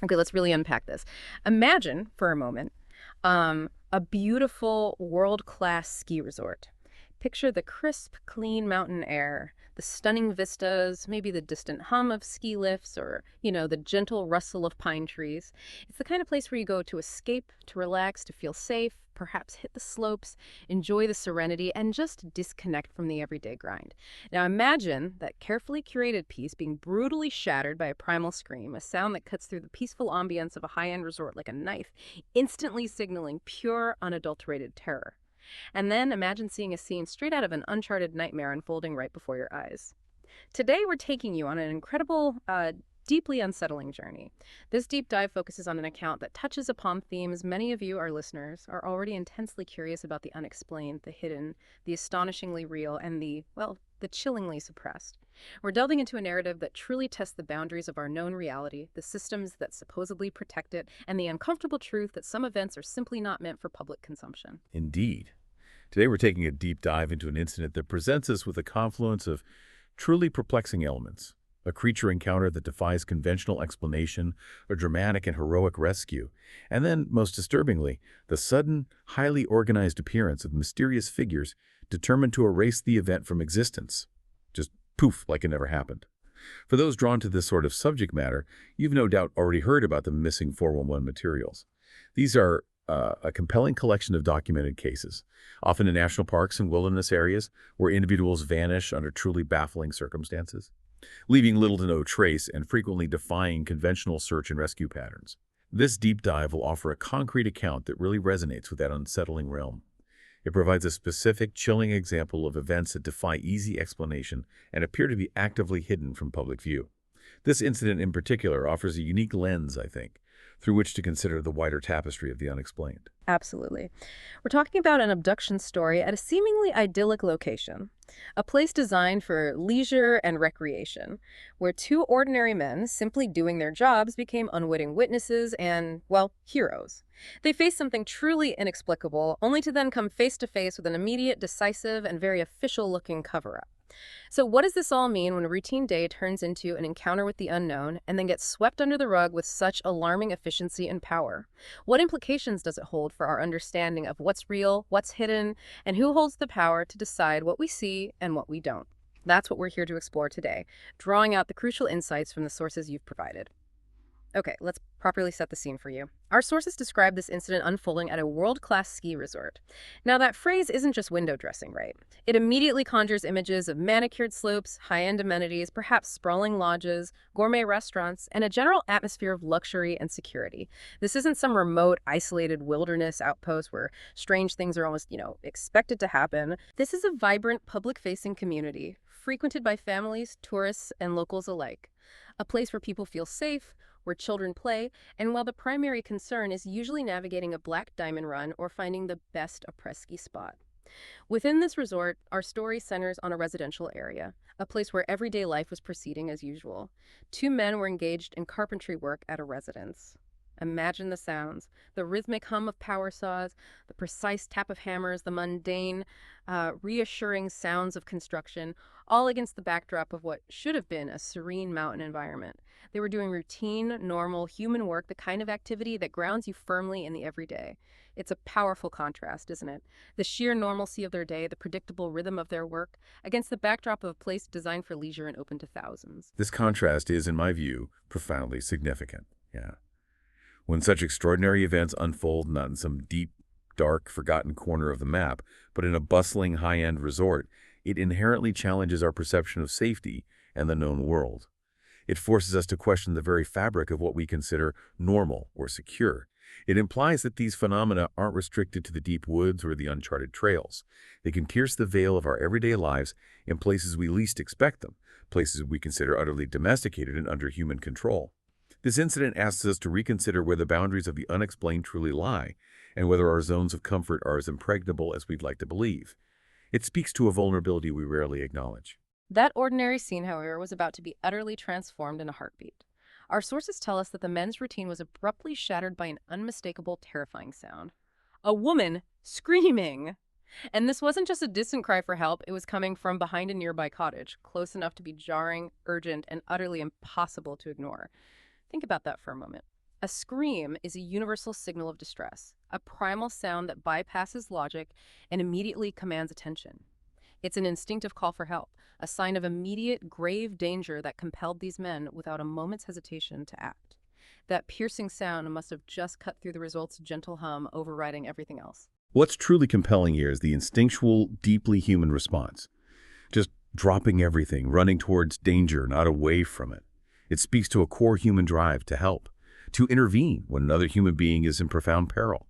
Okay, let's really unpack this. Imagine for a moment a beautiful world-class ski resort. Picture the crisp, clean mountain air, the stunning vistas, maybe the distant hum of ski lifts or, the gentle rustle of pine trees. It's the kind of place where you go to escape, to relax, to feel safe, perhaps hit the slopes, enjoy the serenity, and just disconnect from the everyday grind. Now imagine that carefully curated piece being brutally shattered by a primal scream, a sound that cuts through the peaceful ambience of a high-end resort like a knife, instantly signaling pure, unadulterated terror. And then imagine seeing a scene straight out of an uncharted nightmare unfolding right before your eyes. Today, we're taking you on an incredible, deeply unsettling journey. This deep dive focuses on an account that touches upon themes many of you, our listeners, are already intensely curious about: the unexplained, the hidden, the astonishingly real, and the chillingly suppressed. We're delving into a narrative that truly tests the boundaries of our known reality, the systems that supposedly protect it, and the uncomfortable truth that some events are simply not meant for public consumption. Indeed. Today we're taking a deep dive into an incident that presents us with a confluence of truly perplexing elements. A creature encounter that defies conventional explanation, a dramatic and heroic rescue, and then, most disturbingly, the sudden, highly organized appearance of mysterious figures determined to erase the event from existence. Just poof, like it never happened. For those drawn to this sort of subject matter, you've no doubt already heard about the missing 411 materials. These are a compelling collection of documented cases, often in national parks and wilderness areas where individuals vanish under truly baffling circumstances, leaving little to no trace and frequently defying conventional search and rescue patterns. This deep dive will offer a concrete account that really resonates with that unsettling realm. It provides a specific, chilling example of events that defy easy explanation and appear to be actively hidden from public view. This incident in particular offers a unique lens, I think, through which to consider the wider tapestry of the unexplained. Absolutely. We're talking about an abduction story at a seemingly idyllic location, a place designed for leisure and recreation, where two ordinary men, simply doing their jobs, became unwitting witnesses and, well, heroes. They faced something truly inexplicable, only to then come face to face with an immediate, decisive, and very official-looking cover-up. So what does this all mean when a routine day turns into an encounter with the unknown and then gets swept under the rug with such alarming efficiency and power? What implications does it hold for our understanding of what's real, what's hidden, and who holds the power to decide what we see and what we don't? That's what we're here to explore today, drawing out the crucial insights from the sources you've provided. Okay, let's properly set the scene for you. Our sources describe this incident unfolding at a world-class ski resort. Now, that phrase isn't just window dressing, right? It immediately conjures images of manicured slopes, high-end amenities, perhaps sprawling lodges, gourmet restaurants, and a general atmosphere of luxury and security. This isn't some remote, isolated wilderness outpost where strange things are almost, expected to happen. This is a vibrant, public-facing community, frequented by families, tourists, and locals alike. A place where people feel safe, where children play, and while the primary concern is usually navigating a black diamond run or finding the best après-ski spot. Within this resort, our story centers on a residential area, a place where everyday life was proceeding as usual. Two men were engaged in carpentry work at a residence. Imagine the sounds, the rhythmic hum of power saws, the precise tap of hammers, the mundane, reassuring sounds of construction, all against the backdrop of what should have been a serene mountain environment. They were doing routine, normal, human work, the kind of activity that grounds you firmly in the everyday. It's a powerful contrast, isn't it? The sheer normalcy of their day, the predictable rhythm of their work, against the backdrop of a place designed for leisure and open to thousands. This contrast is, in my view, profoundly significant. Yeah. When such extraordinary events unfold not in some deep, dark, forgotten corner of the map, but in a bustling, high-end resort, it inherently challenges our perception of safety and the known world. It forces us to question the very fabric of what we consider normal or secure. It implies that these phenomena aren't restricted to the deep woods or the uncharted trails. They can pierce the veil of our everyday lives in places we least expect them, places we consider utterly domesticated and under human control. This incident asks us to reconsider where the boundaries of the unexplained truly lie, and whether our zones of comfort are as impregnable as we'd like to believe. It speaks to a vulnerability we rarely acknowledge. That ordinary scene, however, was about to be utterly transformed in a heartbeat. Our sources tell us that the men's routine was abruptly shattered by an unmistakable, terrifying sound. A woman screaming! And this wasn't just a distant cry for help, it was coming from behind a nearby cottage, close enough to be jarring, urgent, and utterly impossible to ignore. Think about that for a moment. A scream is a universal signal of distress, a primal sound that bypasses logic and immediately commands attention. It's an instinctive call for help, a sign of immediate, grave danger that compelled these men, without a moment's hesitation, to act. That piercing sound must have just cut through the result's gentle hum, overriding everything else. What's truly compelling here is the instinctual, deeply human response. Just dropping everything, running towards danger, not away from it. It speaks to a core human drive to help, to intervene when another human being is in profound peril.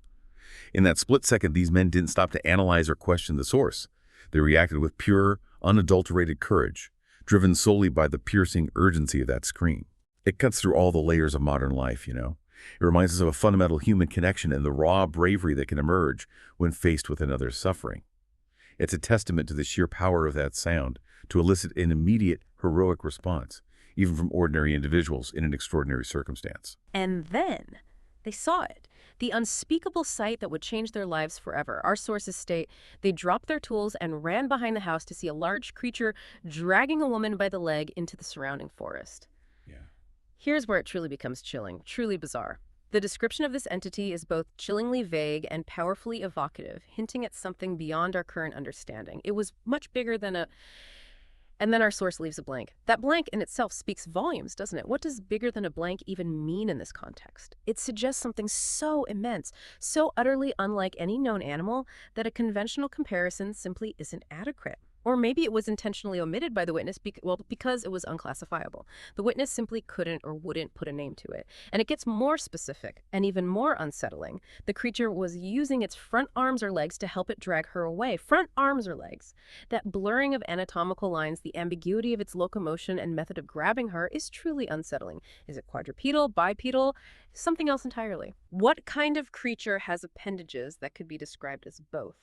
In that split second, these men didn't stop to analyze or question the source. They reacted with pure, unadulterated courage, driven solely by the piercing urgency of that scream. It cuts through all the layers of modern life, you know. It reminds us of a fundamental human connection and the raw bravery that can emerge when faced with another's suffering. It's a testament to the sheer power of that sound to elicit an immediate, heroic response, even from ordinary individuals in an extraordinary circumstance. And then they saw it. The unspeakable sight that would change their lives forever. Our sources state they dropped their tools and ran behind the house to see a large creature dragging a woman by the leg into the surrounding forest. Yeah. Here's where it truly becomes chilling, truly bizarre. The description of this entity is both chillingly vague and powerfully evocative, hinting at something beyond our current understanding. It was much bigger than a... And then our source leaves a blank. That blank in itself speaks volumes, doesn't it? What does bigger than a blank even mean in this context? It suggests something so immense, so utterly unlike any known animal, that a conventional comparison simply isn't adequate. Or maybe it was intentionally omitted by the witness because it was unclassifiable. The witness simply couldn't or wouldn't put a name to it. And it gets more specific and even more unsettling. The creature was using its front arms or legs to help it drag her away. Front arms or legs. That blurring of anatomical lines, the ambiguity of its locomotion and method of grabbing her is truly unsettling. Is it quadrupedal, bipedal, something else entirely? What kind of creature has appendages that could be described as both?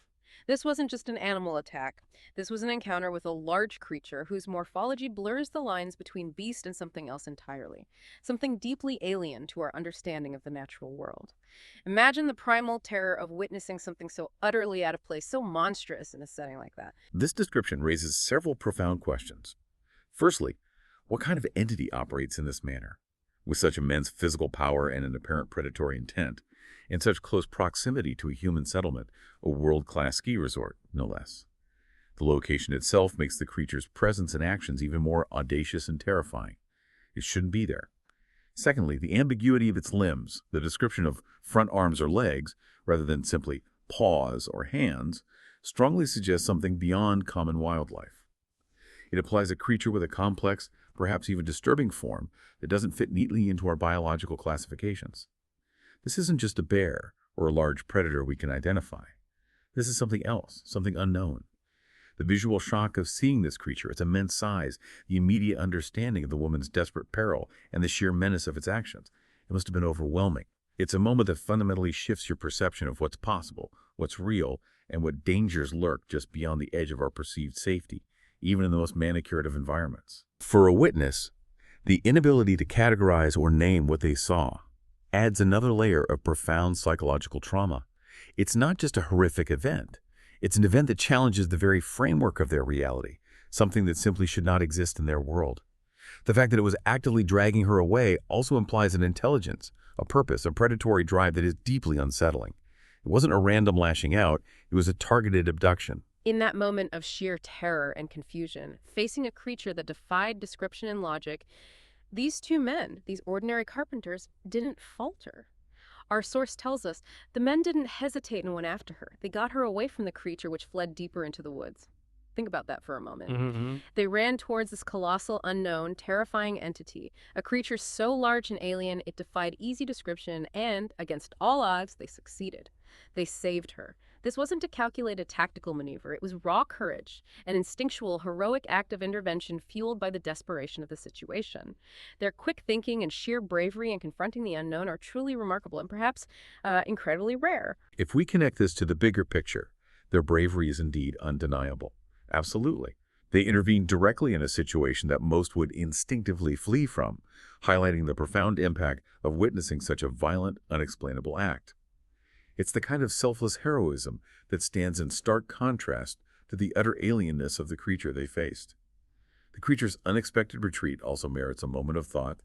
This wasn't just an animal attack. This was an encounter with a large creature whose morphology blurs the lines between beast and something else entirely. Something deeply alien to our understanding of the natural world. Imagine the primal terror of witnessing something so utterly out of place, so monstrous in a setting like that. This description raises several profound questions. Firstly, what kind of entity operates in this manner, with such immense physical power and an apparent predatory intent, in such close proximity to a human settlement, a world-class ski resort, no less? The location itself makes the creature's presence and actions even more audacious and terrifying. It shouldn't be there. Secondly, the ambiguity of its limbs, the description of front arms or legs, rather than simply paws or hands, strongly suggests something beyond common wildlife. It implies a creature with a complex, perhaps even disturbing form that doesn't fit neatly into our biological classifications. This isn't just a bear or a large predator we can identify. This is something else, something unknown. The visual shock of seeing this creature, its immense size, the immediate understanding of the woman's desperate peril, and the sheer menace of its actions, it must have been overwhelming. It's a moment that fundamentally shifts your perception of what's possible, what's real, and what dangers lurk just beyond the edge of our perceived safety, even in the most manicured of environments. For a witness, the inability to categorize or name what they saw adds another layer of profound psychological trauma. It's not just a horrific event. It's an event that challenges the very framework of their reality, something that simply should not exist in their world. The fact that it was actively dragging her away also implies an intelligence, a purpose, a predatory drive that is deeply unsettling. It wasn't a random lashing out, it was a targeted abduction. In that moment of sheer terror and confusion, facing a creature that defied description and logic, these two men, these ordinary carpenters, didn't falter. Our source tells us the men didn't hesitate and went after her. They got her away from the creature, which fled deeper into the woods. Think about that for a moment. Mm-hmm. They ran towards this colossal, unknown, terrifying entity, a creature so large and alien it defied easy description, and, against all odds, they succeeded. They saved her. This wasn't a calculated tactical maneuver. It was raw courage, an instinctual, heroic act of intervention fueled by the desperation of the situation. Their quick thinking and sheer bravery in confronting the unknown are truly remarkable and perhaps incredibly rare. If we connect this to the bigger picture, their bravery is indeed undeniable. Absolutely. They intervened directly in a situation that most would instinctively flee from, highlighting the profound impact of witnessing such a violent, unexplainable act. It's the kind of selfless heroism that stands in stark contrast to the utter alienness of the creature they faced. The creature's unexpected retreat also merits a moment of thought.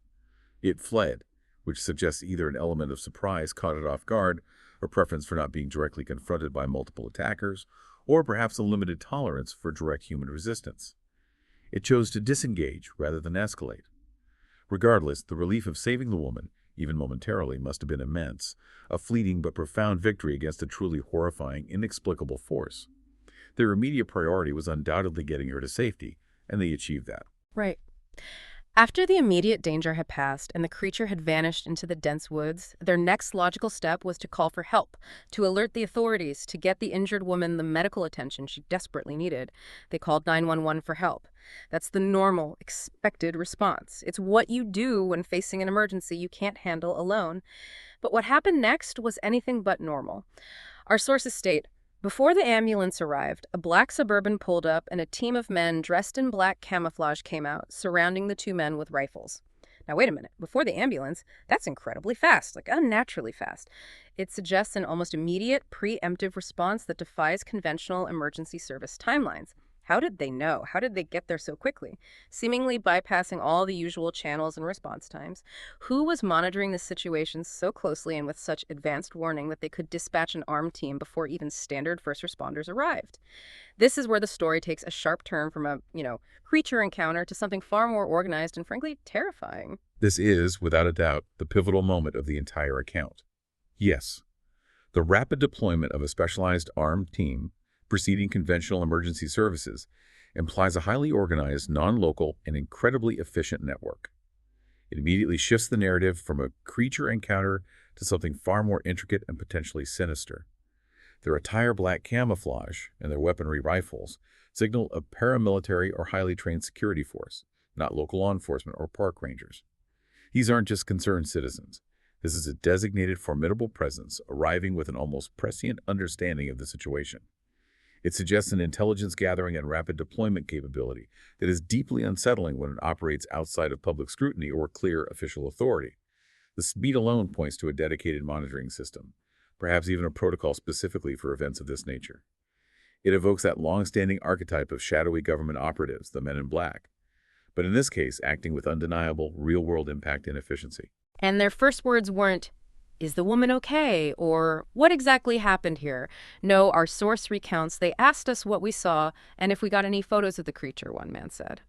It fled, which suggests either an element of surprise caught it off guard, or preference for not being directly confronted by multiple attackers, or perhaps a limited tolerance for direct human resistance. It chose to disengage rather than escalate. Regardless, the relief of saving the woman, even momentarily, must have been immense, a fleeting but profound victory against a truly horrifying, inexplicable force. Their immediate priority was undoubtedly getting her to safety, and they achieved that. Right. After the immediate danger had passed and the creature had vanished into the dense woods, their next logical step was to call for help, to alert the authorities, to get the injured woman the medical attention she desperately needed. They called 911 for help. That's the normal, expected response. It's what you do when facing an emergency you can't handle alone. But what happened next was anything but normal. Our sources state, before the ambulance arrived, a black Suburban pulled up and a team of men dressed in black camouflage came out, surrounding the two men with rifles. Now, wait a minute. Before the ambulance, that's incredibly fast, like unnaturally fast. It suggests an almost immediate, preemptive response that defies conventional emergency service timelines. How did they know? How did they get there so quickly? Seemingly bypassing all the usual channels and response times. Who was monitoring the situation so closely and with such advanced warning that they could dispatch an armed team before even standard first responders arrived? This is where the story takes a sharp turn from a, creature encounter to something far more organized and frankly terrifying. This is, without a doubt, the pivotal moment of the entire account. Yes, the rapid deployment of a specialized armed team preceding conventional emergency services implies a highly organized, non-local, and incredibly efficient network. It immediately shifts the narrative from a creature encounter to something far more intricate and potentially sinister. Their attire black camouflage and their weaponry rifles signal a paramilitary or highly trained security force, not local law enforcement or park rangers. These aren't just concerned citizens. This is a designated formidable presence arriving with an almost prescient understanding of the situation. It suggests an intelligence gathering and rapid deployment capability that is deeply unsettling when it operates outside of public scrutiny or clear official authority. The speed alone points to a dedicated monitoring system, perhaps even a protocol specifically for events of this nature. It evokes that long-standing archetype of shadowy government operatives, the men in black, but in this case acting with undeniable real-world impact and efficiency. And their first words weren't, "Is the woman okay?" or "What exactly happened here?" No, our source recounts they asked us what we saw and if we got any photos of the creature, one man said.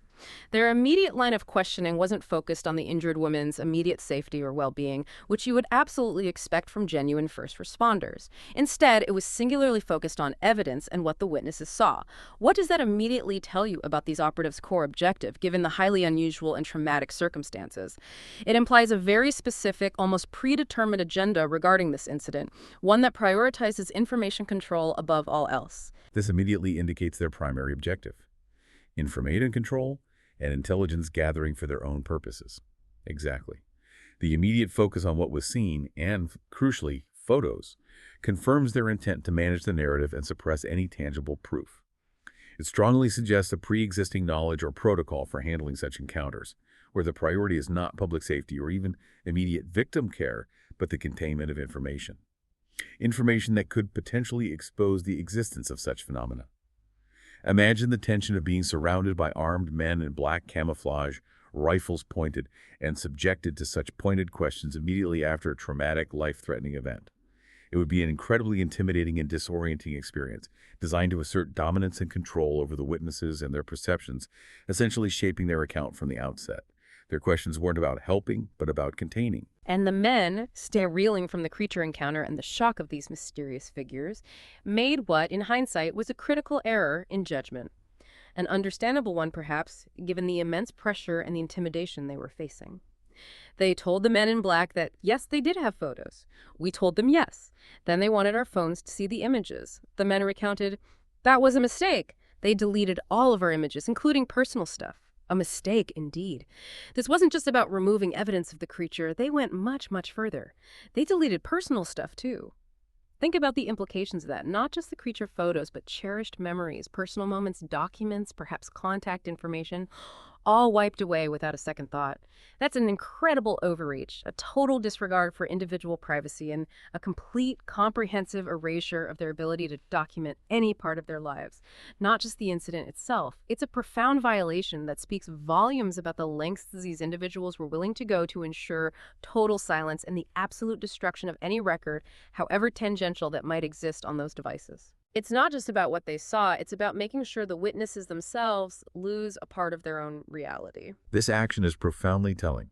Their immediate line of questioning wasn't focused on the injured woman's immediate safety or well-being, which you would absolutely expect from genuine first responders. Instead, it was singularly focused on evidence and what the witnesses saw. What does that immediately tell you about these operatives' core objective, given the highly unusual and traumatic circumstances? It implies a very specific, almost predetermined agenda regarding this incident, one that prioritizes information control above all else. This immediately indicates their primary objective: information control and intelligence gathering for their own purposes. Exactly. The immediate focus on what was seen, and, crucially, photos, confirms their intent to manage the narrative and suppress any tangible proof. It strongly suggests a pre-existing knowledge or protocol for handling such encounters, where the priority is not public safety or even immediate victim care, but the containment of information. Information that could potentially expose the existence of such phenomena. Imagine the tension of being surrounded by armed men in black camouflage, rifles pointed, and subjected to such pointed questions immediately after a traumatic, life-threatening event. It would be an incredibly intimidating and disorienting experience, designed to assert dominance and control over the witnesses and their perceptions, essentially shaping their account from the outset. Their questions weren't about helping, but about containing. And the men, still reeling from the creature encounter and the shock of these mysterious figures, made what, in hindsight, was a critical error in judgment. An understandable one, perhaps, given the immense pressure and the intimidation they were facing. They told the men in black that, yes, they did have photos. We told them yes. Then they wanted our phones to see the images. The men recounted, that was a mistake. They deleted all of our images, including personal stuff. A mistake, indeed. This wasn't just about removing evidence of the creature. They went much, much further. They deleted personal stuff, too. Think about the implications of that. Not just the creature photos, but cherished memories, personal moments, documents, perhaps contact information. all wiped away without a second thought. That's an incredible overreach, a total disregard for individual privacy, and a complete, comprehensive erasure of their ability to document any part of their lives, not just the incident itself. It's a profound violation that speaks volumes about the lengths these individuals were willing to go to ensure total silence and the absolute destruction of any record, however tangential, that might exist on those devices. It's not just about what they saw, it's about making sure the witnesses themselves lose a part of their own reality. This action is profoundly telling.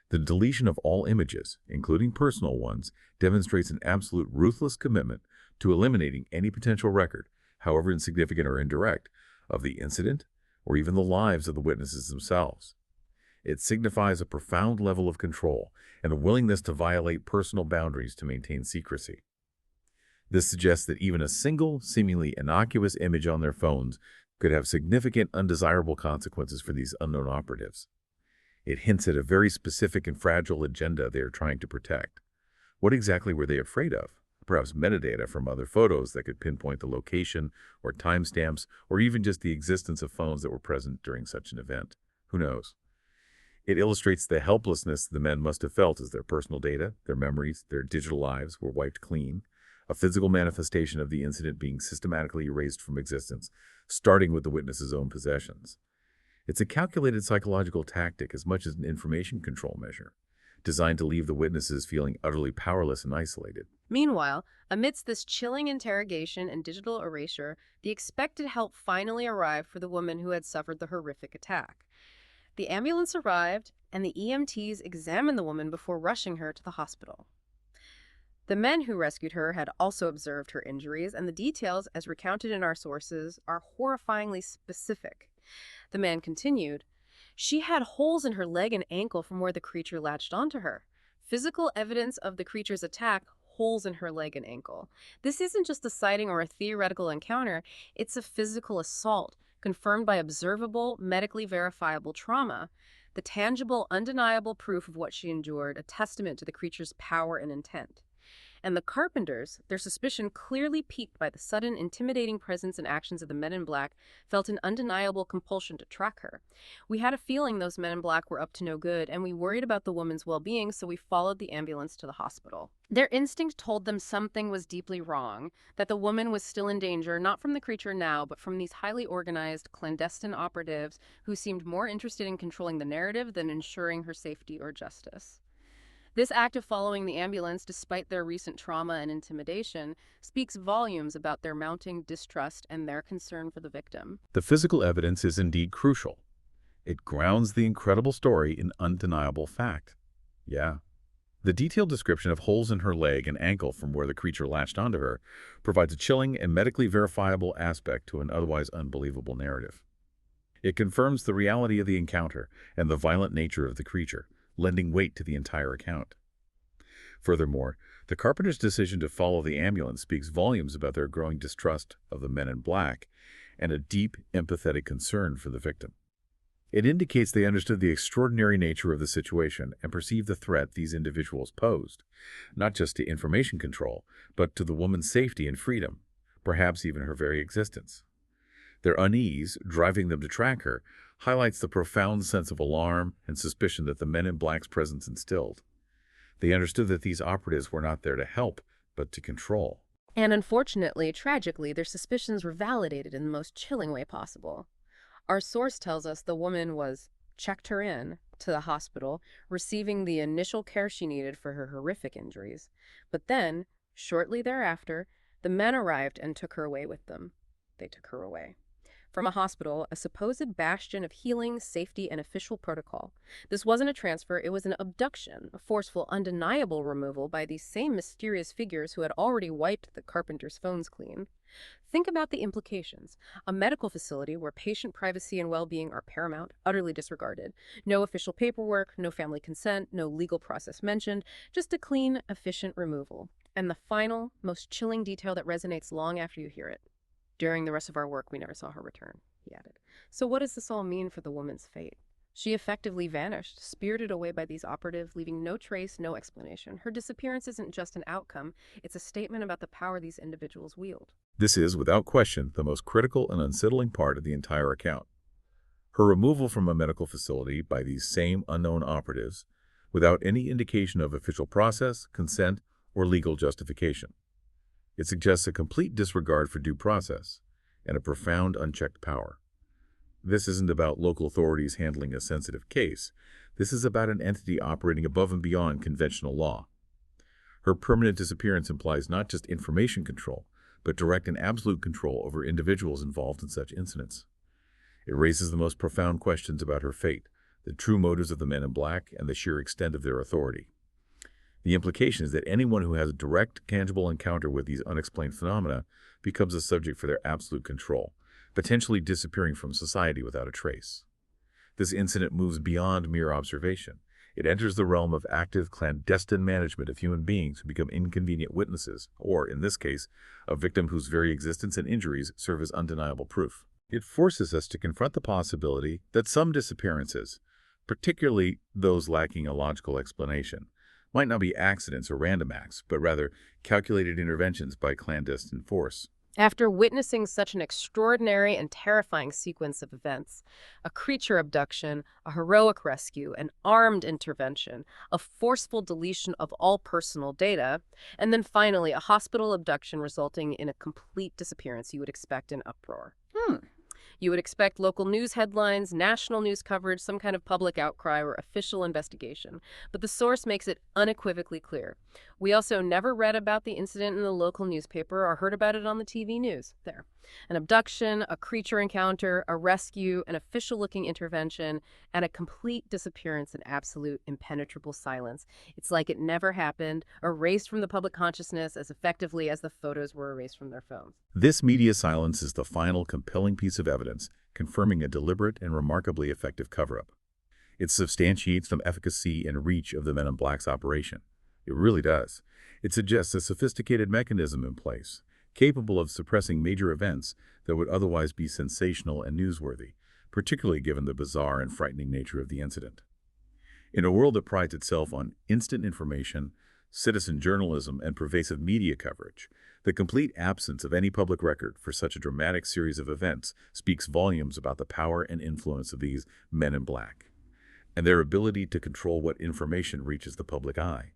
The deletion of all images, including personal ones, demonstrates an absolute ruthless commitment to eliminating any potential record, however insignificant or indirect, of the incident or even the lives of the witnesses themselves. It signifies a profound level of control and a willingness to violate personal boundaries to maintain secrecy. This suggests that even a single, seemingly innocuous image on their phones could have significant undesirable consequences for these unknown operatives. It hints at a very specific and fragile agenda they are trying to protect. What exactly were they afraid of? Perhaps metadata from other photos that could pinpoint the location or timestamps, or even just the existence of phones that were present during such an event. Who knows? It illustrates the helplessness the men must have felt as their personal data, their memories, their digital lives were wiped clean, a physical manifestation of the incident being systematically erased from existence, starting with the witness's own possessions. It's a calculated psychological tactic as much as an information control measure, designed to leave the witnesses feeling utterly powerless and isolated. Meanwhile, amidst this chilling interrogation and digital erasure, the expected help finally arrived for the woman who had suffered the horrific attack. The ambulance arrived, and the EMTs examined the woman before rushing her to the hospital. The men who rescued her had also observed her injuries, and the details, as recounted in our sources, are horrifyingly specific. The man continued, "She had holes in her leg and ankle from where the creature latched onto her. Physical evidence of the creature's attack, holes in her leg and ankle. This isn't just a sighting or a theoretical encounter, it's a physical assault, confirmed by observable, medically verifiable trauma. The tangible, undeniable proof of what she endured, a testament to the creature's power and intent." And the Carpenters, their suspicion clearly piqued by the sudden, intimidating presence and actions of the men in black, felt an undeniable compulsion to track her. "We had a feeling those men in black were up to no good, and we worried about the woman's well-being, so we followed the ambulance to the hospital." Their instinct told them something was deeply wrong, that the woman was still in danger, not from the creature now, but from these highly organized, clandestine operatives who seemed more interested in controlling the narrative than ensuring her safety or justice. This act of following the ambulance, despite their recent trauma and intimidation, speaks volumes about their mounting distrust and their concern for the victim. The physical evidence is indeed crucial. It grounds the incredible story in undeniable fact. Yeah. The detailed description of holes in her leg and ankle from where the creature latched onto her provides a chilling and medically verifiable aspect to an otherwise unbelievable narrative. It confirms the reality of the encounter and the violent nature of the creature, lending weight to the entire account. Furthermore, the Carpenters' decision to follow the ambulance speaks volumes about their growing distrust of the men in black and a deep, empathetic concern for the victim. It indicates they understood the extraordinary nature of the situation and perceived the threat these individuals posed, not just to information control, but to the woman's safety and freedom, perhaps even her very existence. Their unease, driving them to track her, highlights the profound sense of alarm and suspicion that the men in black's presence instilled. They understood that these operatives were not there to help, but to control. And unfortunately, tragically, their suspicions were validated in the most chilling way possible. Our source tells us the woman was checked her in to the hospital, receiving the initial care she needed for her horrific injuries. But then, shortly thereafter, the men arrived and took her away with them. They took her away from a hospital, a supposed bastion of healing, safety, and official protocol. This wasn't a transfer, it was an abduction, a forceful, undeniable removal by these same mysterious figures who had already wiped the Carpenters' phones clean. Think about the implications. A medical facility where patient privacy and well-being are paramount, utterly disregarded. No official paperwork, no family consent, no legal process mentioned, just a clean, efficient removal. And the final, most chilling detail that resonates long after you hear it. "During the rest of our work, we never saw her return," he added. So what does this all mean for the woman's fate? She effectively vanished, spirited away by these operatives, leaving no trace, no explanation. Her disappearance isn't just an outcome, it's a statement about the power these individuals wield. This is, without question, the most critical and unsettling part of the entire account. Her removal from a medical facility by these same unknown operatives without any indication of official process, consent, or legal justification. It suggests a complete disregard for due process and a profound unchecked power. This isn't about local authorities handling a sensitive case. This is about an entity operating above and beyond conventional law. Her permanent disappearance implies not just information control, but direct and absolute control over individuals involved in such incidents. It raises the most profound questions about her fate, the true motives of the men in black, and the sheer extent of their authority. The implication is that anyone who has a direct, tangible encounter with these unexplained phenomena becomes a subject for their absolute control, potentially disappearing from society without a trace. This incident moves beyond mere observation. It enters the realm of active, clandestine management of human beings who become inconvenient witnesses, or, in this case, a victim whose very existence and injuries serve as undeniable proof. It forces us to confront the possibility that some disappearances, particularly those lacking a logical explanation, might not be accidents or random acts, but rather calculated interventions by clandestine force. After witnessing such an extraordinary and terrifying sequence of events, a creature abduction, a heroic rescue, an armed intervention, a forceful deletion of all personal data, and then finally a hospital abduction resulting in a complete disappearance, you would expect an uproar. You would expect local news headlines, national news coverage, some kind of public outcry or official investigation. But the source makes it unequivocally clear. We also never read about the incident in the local newspaper or heard about it on the TV news. There. An abduction, a creature encounter, a rescue, an official-looking intervention, and a complete disappearance in absolute impenetrable silence. It's like it never happened, erased from the public consciousness as effectively as the photos were erased from their phones. This media silence is the final compelling piece of evidence confirming a deliberate and remarkably effective cover-up. It substantiates the efficacy and reach of the Men in Black's operation. It really does. It suggests a sophisticated mechanism in place, capable of suppressing major events that would otherwise be sensational and newsworthy, particularly given the bizarre and frightening nature of the incident. In a world that prides itself on instant information, citizen journalism, and pervasive media coverage, the complete absence of any public record for such a dramatic series of events speaks volumes about the power and influence of these Men in Black, and their ability to control what information reaches the public eye.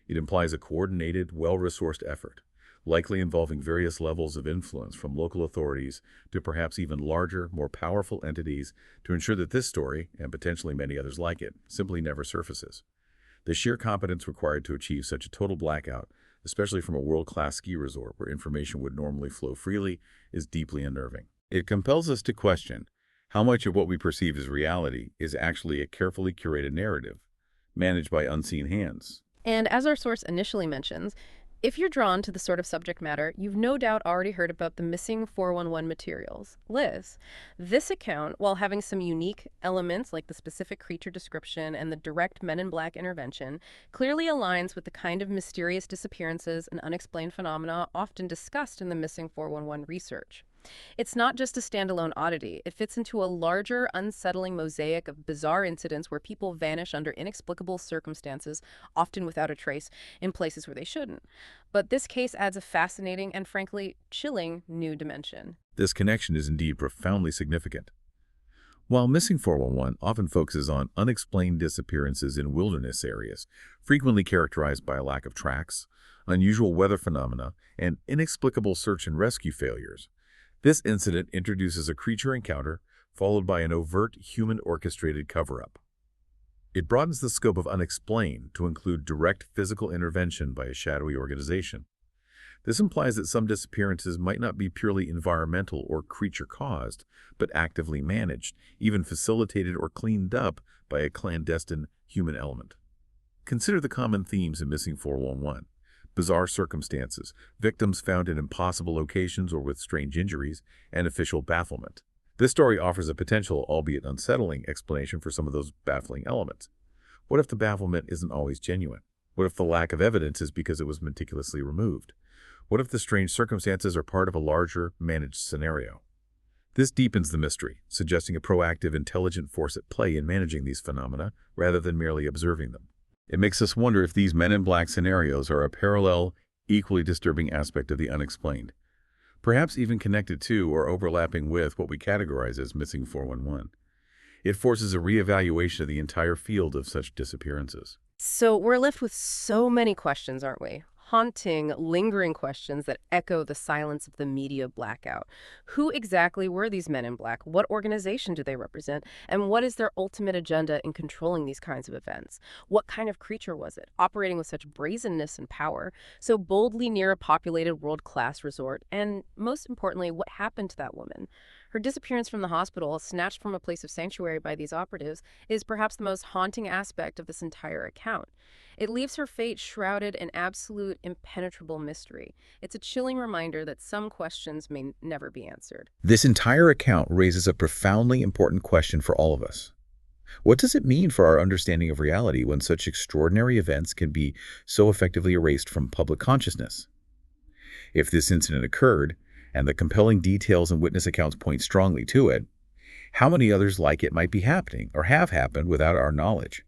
It implies a coordinated, well-resourced effort, likely involving various levels of influence from local authorities to perhaps even larger, more powerful entities to ensure that this story, and potentially many others like it, simply never surfaces. The sheer competence required to achieve such a total blackout, especially from a world-class ski resort where information would normally flow freely, is deeply unnerving. It compels us to question how much of what we perceive as reality is actually a carefully curated narrative, managed by unseen hands. And as our source initially mentions, if you're drawn to the sort of subject matter, you've no doubt already heard about the missing 411 materials. Liz, this account, while having some unique elements like the specific creature description and the direct Men in Black intervention, clearly aligns with the kind of mysterious disappearances and unexplained phenomena often discussed in the missing 411 research. It's not just a standalone oddity. It fits into a larger, unsettling mosaic of bizarre incidents where people vanish under inexplicable circumstances, often without a trace, in places where they shouldn't. But this case adds a fascinating and, frankly, chilling new dimension. This connection is indeed profoundly significant. While Missing 411 often focuses on unexplained disappearances in wilderness areas, frequently characterized by a lack of tracks, unusual weather phenomena, and inexplicable search and rescue failures, this incident introduces a creature encounter followed by an overt human-orchestrated cover-up. It broadens the scope of unexplained to include direct physical intervention by a shadowy organization. This implies that some disappearances might not be purely environmental or creature-caused, but actively managed, even facilitated or cleaned up by a clandestine human element. Consider the common themes in Missing 411. Bizarre circumstances, victims found in impossible locations or with strange injuries, and official bafflement. This story offers a potential, albeit unsettling, explanation for some of those baffling elements. What if the bafflement isn't always genuine? What if the lack of evidence is because it was meticulously removed? What if the strange circumstances are part of a larger, managed scenario? This deepens the mystery, suggesting a proactive, intelligent force at play in managing these phenomena rather than merely observing them. It makes us wonder if these Men in Black scenarios are a parallel, equally disturbing aspect of the unexplained, perhaps even connected to or overlapping with what we categorize as Missing 411. It forces a reevaluation of the entire field of such disappearances. So we're left with so many questions, aren't we? Haunting, lingering questions that echo the silence of the media blackout. Who exactly were these men in black? What organization do they represent? And what is their ultimate agenda in controlling these kinds of events? What kind of creature was it, operating with such brazenness and power, so boldly near a populated world-class resort? And most importantly, what happened to that woman? Her disappearance from the hospital, snatched from a place of sanctuary by these operatives, is perhaps the most haunting aspect of this entire account. It leaves her fate shrouded in absolute impenetrable mystery. It's a chilling reminder that some questions may never be answered. This entire account raises a profoundly important question for all of us. What does it mean for our understanding of reality when such extraordinary events can be so effectively erased from public consciousness? If this incident occurred, and the compelling details and witness accounts point strongly to it, how many others like it might be happening or have happened without our knowledge,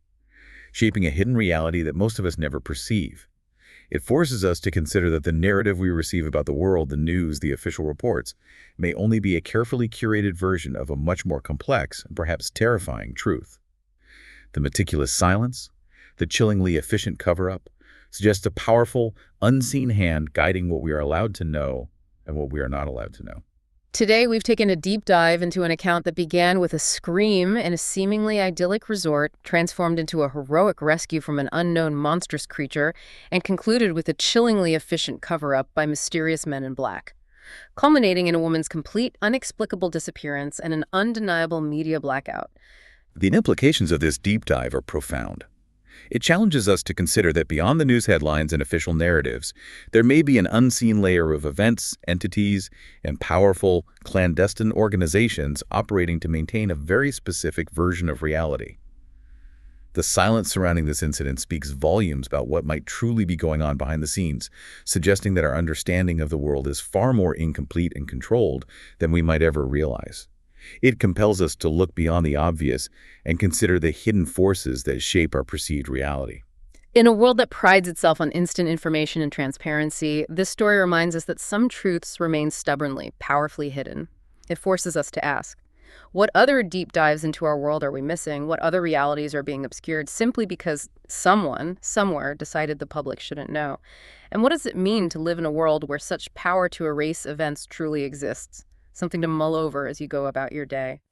shaping a hidden reality that most of us never perceive? It forces us to consider that the narrative we receive about the world, the news, the official reports, may only be a carefully curated version of a much more complex and perhaps terrifying truth. The meticulous silence, the chillingly efficient cover-up, suggests a powerful, unseen hand guiding what we are allowed to know and what we are not allowed to know. Today, we've taken a deep dive into an account that began with a scream in a seemingly idyllic resort, transformed into a heroic rescue from an unknown monstrous creature, and concluded with a chillingly efficient cover-up by mysterious men in black, culminating in a woman's complete, inexplicable disappearance and an undeniable media blackout. The implications of this deep dive are profound. It challenges us to consider that beyond the news headlines and official narratives, there may be an unseen layer of events, entities, and powerful, clandestine organizations operating to maintain a very specific version of reality. The silence surrounding this incident speaks volumes about what might truly be going on behind the scenes, suggesting that our understanding of the world is far more incomplete and controlled than we might ever realize. It compels us to look beyond the obvious and consider the hidden forces that shape our perceived reality. In a world that prides itself on instant information and transparency, this story reminds us that some truths remain stubbornly, powerfully hidden. It forces us to ask, what other deep dives into our world are we missing? What other realities are being obscured simply because someone, somewhere, decided the public shouldn't know? And what does it mean to live in a world where such power to erase events truly exists? Something to mull over as you go about your day.